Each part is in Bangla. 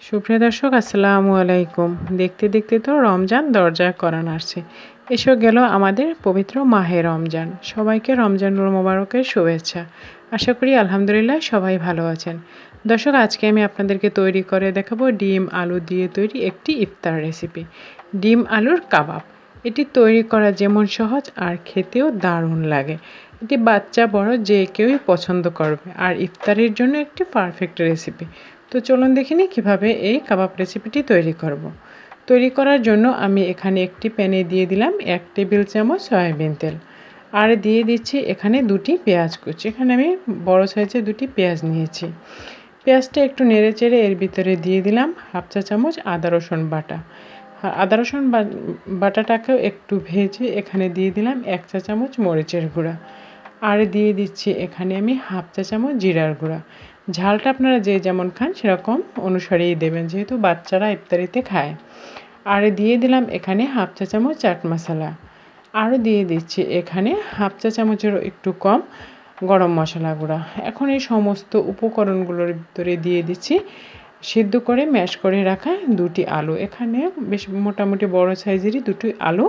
সুপ্রিয় দর্শক আসসালামু আলাইকুম। দেখতে দেখতে তো রমজান দরজায় করা নাড়ছে। এসে গেল আমাদের পবিত্র মাহে রমজান। সবাইকে রমজানুল মোবারকের শুভেচ্ছা। আশা করি আলহামদুলিল্লাহ সবাই ভালো আছেন। দর্শক আজকে আমি আপনাদেরকে তৈরি করে দেখাবো ডিম আলু দিয়ে তৈরি একটি ইফতার রেসিপি। ডিম আলুর কাবাব। এটি তৈরি করা যেমন সহজ আর খেতেও দারুণ লাগে। এটি বাচ্চা বড় যে কেউই পছন্দ করবে আর ইফতারের জন্য একটি পারফেক্ট রেসিপি। তো চলুন দেখে নিই কীভাবে এই কাবাব রেসিপিটি তৈরি করব। তৈরি করার জন্য আমি এখানে একটি প্যানে দিয়ে দিলাম 1 টেবিল চামচ সয়াবিন তেল, আর দিয়ে দিচ্ছি এখানে 2টি পেঁয়াজ কুচি। এখানে আমি বড় সাইজের 2টি পেঁয়াজ নিয়েছি। পেঁয়াজটা একটু নেড়ে চেড়ে এর ভিতরে দিয়ে দিলাম 1/2 চা চামচ আদা রসুন বাটা। আদা রসুন বাটাটাকেও একটু ভেজে এখানে দিয়ে দিলাম 1 চা চামচ মরিচের গুঁড়া, আর দিয়ে দিচ্ছি এখানে আমি 1/2 চা চামচ জিরার গুঁড়া। ঝালটা আপনারা যে যেমন খান সেরকম অনুসারেই দেবেন, যেহেতু বাচ্চারা ইফতারিতে খায়। আর দিয়ে দিলাম এখানে 1/2 চা চামচ চাট মশলা, আরও দিয়ে দিচ্ছি এখানে 1/2 চা চামচেরও একটু কম গরম মশলা গুঁড়া। এখন এই সমস্ত উপকরণগুলোর ভিতরে দিয়ে দিচ্ছি সিদ্ধ করে ম্যাশ করে রাখা 2টি আলু। এখানে বেশ মোটামুটি বড় সাইজেরই 2টি আলু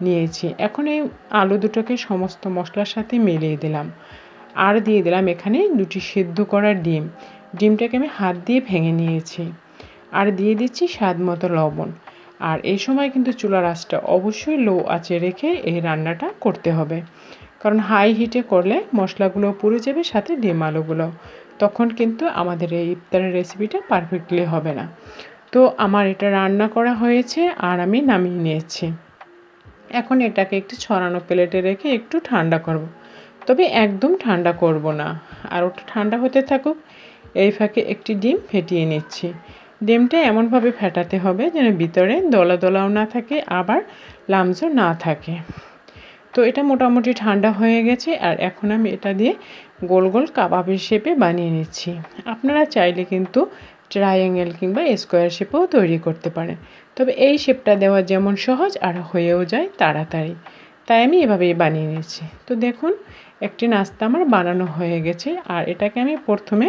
নিয়েছি। এখন এই আলু দুটোকে সমস্ত মশলার সাথে মিলিয়ে দিলাম, আর দিয়ে দিলাম এখানে 2টি সিদ্ধ করা ডিম। ডিমটাকে আমি হাত দিয়ে ভেঙে নিয়েছি, আর দিয়ে দিচ্ছি স্বাদ মতো লবণ। আর এই সময় কিন্তু চুলার আঁচটা অবশ্যই লো আঁচে রেখে এই রান্নাটা করতে হবে, কারণ হাই হিটে করলে মশলাগুলো পুড়ে যাবে, সাথে ডিম আলুগুলো, তখন কিন্তু আমাদের এই ইফতারের রেসিপিটা পারফেক্টলি হবে না। তো আমার এটা রান্না করা হয়েছে আর আমি নামিয়ে নিয়েছি। এখন এটাকে একটু ছড়ানো প্লেটে রেখে একটু ঠান্ডা করব। তবে একদম ঠান্ডা করব না, আর ওটা ঠান্ডা হতে থাকুক। এই ফাঁকে একটি ডিম ফেটিয়ে নিচ্ছি। ডিমটা এমনভাবে ফেটাতে হবে যেন ভিতরে দলা দলাও না থাকে, আবার লামসও না থাকে। তো এটা মোটামুটি ঠান্ডা হয়ে গেছে, আর এখন আমি এটা দিয়ে গোল গোল কাবাবের শেপে বানিয়ে নিচ্ছি। আপনারা চাইলে কিন্তু ট্রায়াঙ্গেল কিংবা স্কোয়ার শেপেও তৈরি করতে পারেন, তবে এই শেপটা দেওয়া যেমন সহজ আর হয়েও যায় তাড়াতাড়ি, তাই আমি এভাবেই বানিয়ে নিচ্ছি। তো দেখুন একটি নাস্তা আমার বানানো হয়ে গেছে, আর এটাকে আমি প্রথমে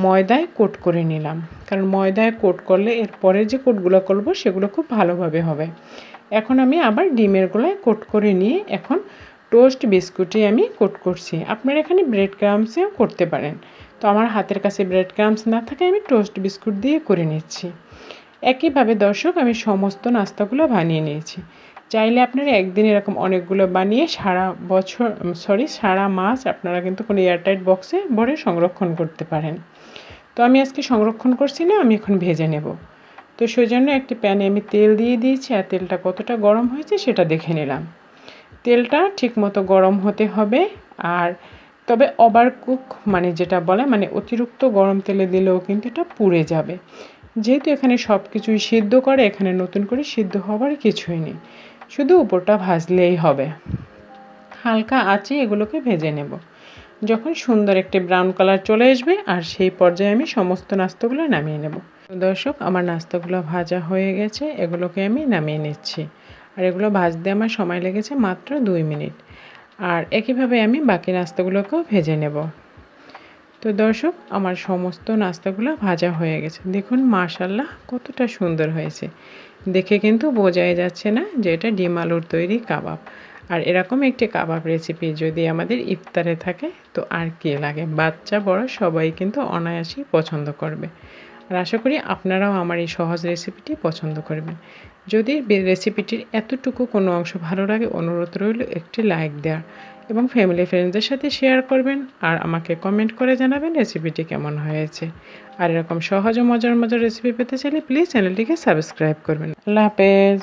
ময়দায় কোট করে নিলাম, কারণ ময়দায় কোট করলে এরপরে যে কোটগুলো করবো সেগুলো খুব ভালোভাবে হবে। এখন আমি আবার ডিমের গোলায় কোট করে নিয়ে এখন টোস্ট বিস্কুটে আমি কোট করছি। আপনারা এখানে ব্রেড ক্রাম্বসেও করতে পারেন, তো আমার হাতের কাছে ব্রেড ক্রাম্বস না থাকে আমি টোস্ট বিস্কুট দিয়ে করে নিচ্ছি। একইভাবে দর্শক আমি সমস্ত নাস্তাগুলো বানিয়ে নিয়েছি। চাইলে আপনারা একদিন এরকম অনেকগুলো বানিয়ে সারা মাস আপনারা কিন্তু কোনো এয়ারটাইট বক্সে ভরে সংরক্ষণ করতে পারেন। তো আমি আজকে সংরক্ষণ করছি না, আমি এখন ভেজে নেব। তো সেজন্য একটি প্যানে আমি তেল দিয়ে দিয়েছি, আর তেলটা কতটা গরম হয়েছে সেটা দেখে নিলাম। তেলটা ঠিকমতো গরম হতে হবে, আর তবে ওভারকুক মানে যেটা বলে মানে অতিরিক্ত গরম তেলে দিলেও কিন্তু এটা পুড়ে যাবে। যেহেতু এখানে সব কিছুই সিদ্ধ করে, এখানে নতুন করে সিদ্ধ হবার কিছুই নেই, শুধু উপরটা ভাজলেই হবে। হালকা আঁচে এগুলোকে ভেজে নেব। যখন সুন্দর একটি ব্রাউন কালার চলে আসবে, আর সেই পর্যায়ে আমি সমস্ত নাস্তাগুলো নামিয়ে নেব। দর্শক আমার নাস্তাগুলো ভাজা হয়ে গেছে, এগুলোকে আমি নামিয়ে নিচ্ছি। আর এগুলো ভাজতে আমার সময় লেগেছে মাত্র 2 মিনিট। আর একইভাবে আমি বাকি নাস্তাগুলোকেও ভেজে নেব। তো দর্শক আমার সমস্ত নাস্তাগুলো ভাজা হয়ে গেছে। দেখুন মাশাআল্লাহ কতটা সুন্দর হয়েছে, দেখে কিন্তু বোঝাই যাচ্ছে না যে এটা ডিম আলুর তৈরি কাবাব। আর এরকম একটি কাবাব রেসিপি যদি আমাদের ইফতারে থাকে তো আর কি লাগে, বাচ্চা বড় সবাই কিন্তু অনায়াসেই পছন্দ করবে। আর আশা করি আপনারাও আমার এই সহজ রেসিপিটি পছন্দ করবেন। যদি রেসিপিটির এতটুকু কোনো অংশ ভালো লাগে, অনুরোধ রইল একটি লাইক দেওয়ার, এবং ফ্যামিলি ফ্রেন্ডসদের সাথে শেয়ার করবেন, আর আমাকে কমেন্ট করে জানাবেন রেসিপিটি কেমন হয়েছে। আর এরকম সহজ ও মজার মজার রেসিপি পেতে চাইলে প্লিজ চ্যানেলটিকে সাবস্ক্রাইব করবেন। আল্লাহ হাফেজ।